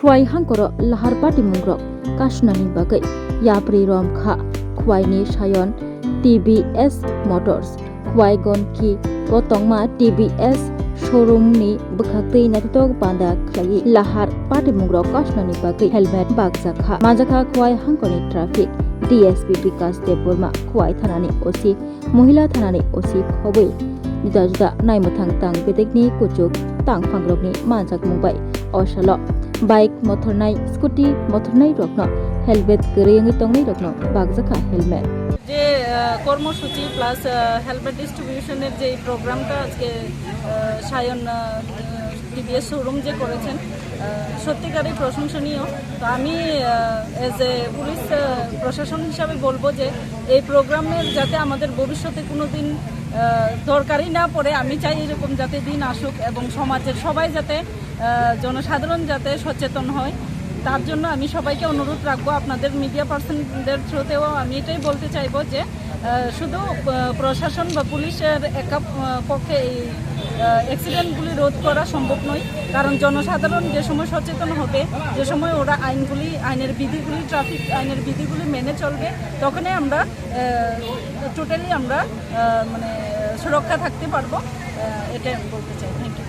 Khwai hangkoro lahar pati mungrok kasnani bagai yapri rom kha khwai ni sayon TBS Motors khwai gon ki potongma TBS showroom ni bukhaktei natitok panda khlagi lahar pati mungrok kasnani bagai helmet bagja kha majaka khwai hangkoni traffic DSP Vikas Deborma khwai thanani OC Mohila thanani OC khoboi juda naimthang tang bedekni kuchuk tang phangrokni manjak mumbai osalo bike motornai scooty motornai rokno helmet geriyangi tongnai rokno bagjakha helmet যে কর্মসূচি plus helmet ডিস্ট্রিবিউশনের যে প্রোগ্রামটা আজকে Sayan TVS showroom যে করেছেন সত্যিকারই প্রশংসনীয়। তো আমি এজ এ পুলিশ প্রশাসন হিসাবে বলবো যে এই প্রোগ্রামের যাতে আমাদের ভবিষ্যতে কোনো দিন দরকারই না পড়ে, আমি চাই এরকম যাতে দিন আসুক এবং সমাজের সবাই যাতে জনসাধারণ যাতে সচেতন হয়। তার জন্য আমি সবাইকে অনুরোধ রাখবো, আপনাদের মিডিয়া পার্সনদের থ্রুতেও আমি এটাই বলতে চাইবো যে শুধু প্রশাসন বা পুলিশের একা পক্ষে এই অ্যাক্সিডেন্টগুলি রোধ করা সম্ভব নয়, কারণ জনসাধারণ যে সময় সচেতন হবে, যে সময় ওরা আইনের বিধিগুলি ট্রাফিক আইনের বিধিগুলি মেনে চলবে, তখনই আমরা টোটালি আমরা মানে সুরক্ষা থাকতে পারবো, এটাই আমি বলতে চাই। Thank you.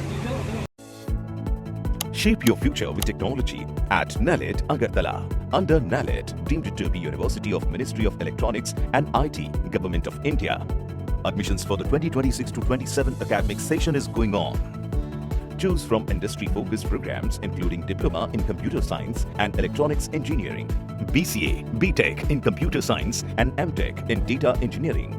Shape your future with technology at NALED Agartala. Under NALED, deemed to be University of Ministry of Electronics and IT, Government of India. Admissions for the 2026 to 27 academic session is going on. Choose from industry-focused programs including Diploma in Computer Science and Electronics Engineering, BCA, BTech in Computer Science and MTech in Data Engineering.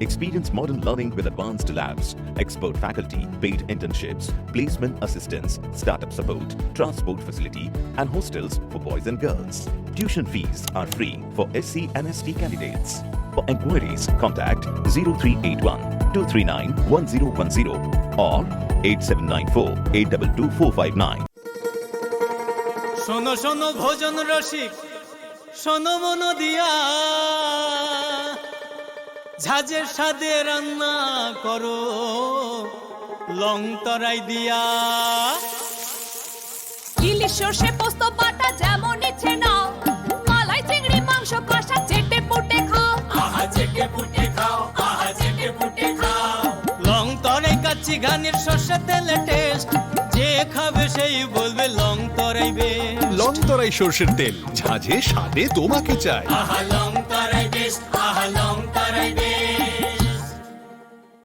Experience modern learning with advanced labs, expert faculty, paid internships, placement assistance, startup support, transport facility, and hostels for boys and girls. Tuition fees are free for SC and ST candidates. For enquiries, contact 0381 239 1010 or 8794 822 459. শোনো শোনো ভোজন রসিক, শোনো মন দিয়া, ঝাঁঝের সাদে রান্না করো long তরাই দিয়া। ইলিশ সর্ষে পোস্ত বাটা যেমন ইচ্ছে নাও, মালাই চিংড়ি মাংস কষা চেটে পুটে খাও, আহা চেটে পুটে খাও, আহা চেটে পুটে খাও। লং তরাই কাচ্চি ঘানির সর্ষে তেলে টেস্ট, যে খাবে সেই বলবে লং তরাই বেশ। লং তরাই সর্ষের তেল, ঝাঁঝে স্বাদে তোমাকে চাই। আহা লং তরাই